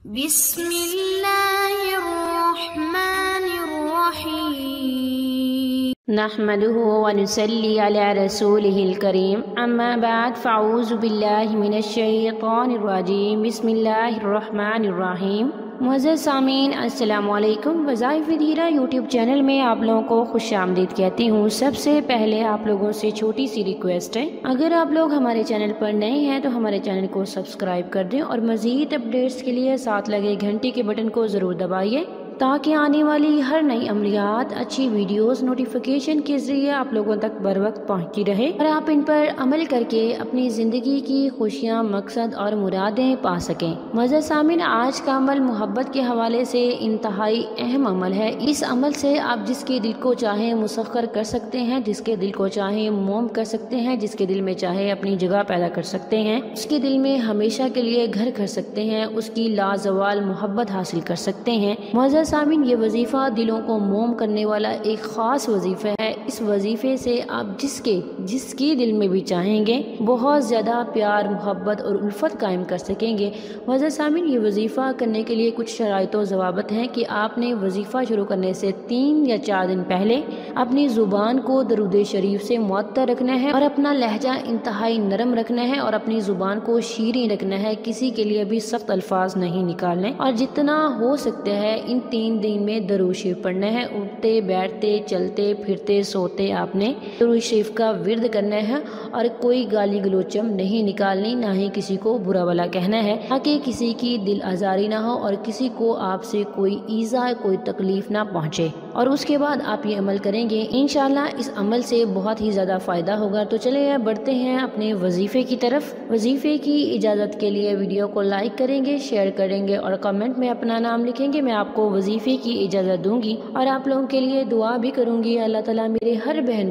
بسم اللہ الرحمن الرحیم نحمده ونصلي على رسوله الكريم اما بعد فاعوذ باللہ من الشیطان الرجیم بسم اللہ الرحمن الرحیم۔ معزز سامعین السلام علیکم۔ وظائف دھیرہ یوٹیوب چینل میں آپ لوگوں کو خوش آمدید کہتی ہوں۔ سب سے پہلے آپ لوگوں سے چھوٹی سی ریکویسٹ ہے، اگر آپ لوگ ہمارے چینل پر نئے ہیں تو ہمارے چینل کو سبسکرائب کر دیں اور مزید اپڈیٹس کے لیے ساتھ لگے گھنٹی کے بٹن کو ضرور دبائیے تاکہ آنے والی ہر نئی عملیات، اچھی ویڈیوز نوٹیفیکیشن کے ذریعے آپ لوگوں تک بر وقت پہنچتی رہے اور آپ ان پر عمل کر کے اپنی زندگی کی خوشیاں، مقصد اور مرادیں پا سکیں۔ معزز سامعین، آج کا عمل محبت کے حوالے سے انتہائی اہم عمل ہے۔ اس عمل سے آپ جس کے دل کو چاہیں مسخر کر سکتے ہیں، جس کے دل کو چاہیں موم کر سکتے ہیں، جس کے دل میں چاہے اپنی جگہ پیدا کر سکتے ہیں، اس کے دل میں ہمیشہ کے لیے گھر کر سکتے ہیں، اس کی لازوال محبت حاصل کر سکتے ہیں۔ معزز سامعین، یہ وظیفہ دلوں کو موم کرنے والا ایک خاص وظیفہ ہے۔ اس وظیفے سے آپ جس کی دل میں بھی چاہیں گے بہت زیادہ پیار، محبت اور الفت قائم کر سکیں گے۔ معزز سامعین، یہ وظیفہ کرنے کے لیے کچھ شرائط و ضوابط ہیں کہ آپ نے وظیفہ شروع کرنے سے 3 یا 4 دن پہلے اپنی زبان کو درود شریف سے معطر رکھنا ہے اور اپنا لہجہ انتہائی نرم رکھنا ہے اور اپنی زبان کو شیریں رکھنا ہے، کسی کے لیے بھی سخت الفاظ نہیں نکالنے، اور جتنا ہو سکتا ہے ان 3 دن میں درود شریف پڑھنا ہے۔ اٹھتے بیٹھتے چلتے پھرتے سوتے آپ نے درود شریف کا ورد کرنا ہے اور کوئی گالی گلوچم نہیں نکالنی، نہ ہی کسی کو برا بھلا کہنا ہے تاکہ کسی کی دل آزاری نہ ہو اور کسی کو آپ سے کوئی ایذا، کوئی تکلیف نہ پہنچے۔ اور اس کے بعد آپ یہ عمل کریں گے، انشاءاللہ اس عمل سے بہت ہی زیادہ فائدہ ہوگا۔ تو چلے بڑھتے ہیں اپنے وظیفے کی طرف۔ وظیفے کی اجازت کے لیے ویڈیو کو لائک کریں گے، شیئر کریں گے اور کمنٹ میں اپنا نام لکھیں گے۔ میں آپ کو وظیفے کی اجازت دوں گی اور آپ لوگوں کے لیے دعا بھی کروں گی۔ اللہ تعالیٰ میرے ہر بہن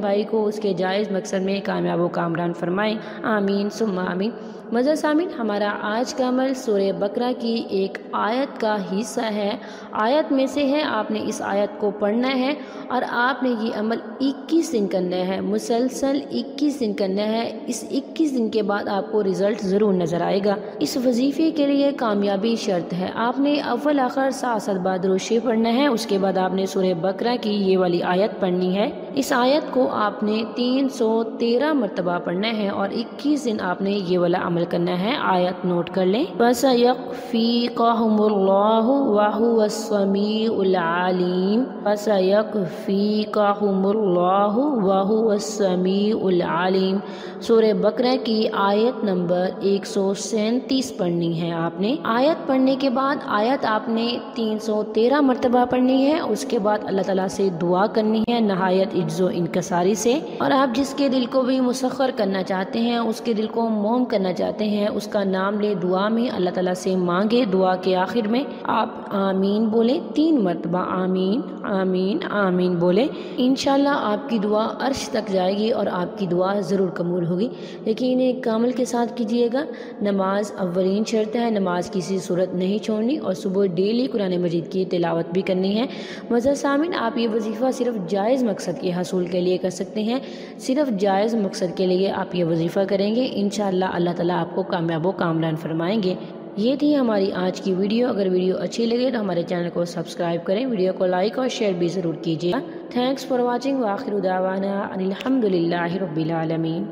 بھائی کو اس کے جائز مقصد میں کامیاب و کامران فرمائے، آمین ثم آمین۔ معزز سامعین، ہمارا آج کا عمل سورہ بقرہ کی ایک آیت کا حصہ ہے۔ آیت میں سے ہے، آپ نے اس آیت کو پڑھنا ہے اور آپ نے یہ عمل 21 دن کرنا ہے، مسلسل 21 دن کرنا ہے۔ اس 21 دن کے بعد آپ کو رزلٹ ضرور نظر آئے گا۔ اس وظیفے کے لیے کامیابی شرط ہے، آپ نے اول آخر 7 بار درود شریف پڑھنا ہے، اس کے بعد آپ نے سورہ بقرہ کی یہ والی آیت پڑھنی ہے۔ اس آیت کو آپ نے 313 مرتبہ پڑھنا ہے اور 21 دن آپ نے یہ والا عمل کرنا ہے۔ آیت نوٹ کر لیں، فَسَيَكْفِيكَهُمُ اللَّهُ وَهُوَ السَّمِيعُ الْعَلِيمُ، فَسَيَكْفِيكَهُمُ اللَّهُ وَهُوَ السَّمِيعُ الْعَلِيمُ۔ سورہ بقرہ کی آیت نمبر 137 پڑھنی ہے آپ نے۔ آیت پڑھنے کے بعد آیت آپ نے 313 مرتبہ پڑھنی ہے، اس کے بعد اللہ تعالیٰ سے دعا کرنی ہے نہایت عجز و انکساری سے، اور آپ جس کے دل کو بھی مسخر کرنا چاہتے ہیں، اس کے دل کو موم کرنا چاہتے ہیں، اس کا نام لے، دعا میں اللہ تعالیٰ سے مانگے۔ دعا کے آخر میں آپ آمین بولیں 3 مرتبہ، آمین آمین آمین بولیں۔ انشاءاللہ آپ کی دعا عرش تک جائے گی اور آپ کی دعا ضرور قبول ہوگی، لیکن انہیں کامل کے ساتھ کیجیے گا۔ نماز اولین شرط ہے، نماز کسی صورت نہیں چھوڑنی اور صبح ڈیلی قرآن مجید کی تلاوت بھی کرنی ہے۔ معزز سامعین، آپ یہ وظیفہ صرف جائز مقصد کے حصول کے لیے کر سکتے ہیں، صرف جائز مقصد کے لیے آپ یہ وظیفہ کریں گے، انشاءاللہ اللہ تعالیٰ آپ کو کامیاب و کامران فرمائیں گے۔ یہ تھی ہماری آج کی ویڈیو۔ اگر ویڈیو اچھی لگے تو ہمارے چینل کو سبسکرائب کریں، ویڈیو کو لائک اور شیئر بھی ضرور کیجیے۔ تھینکس فار واچنگ، وآخر دعوانا ان الحمد للہ رب العالمین۔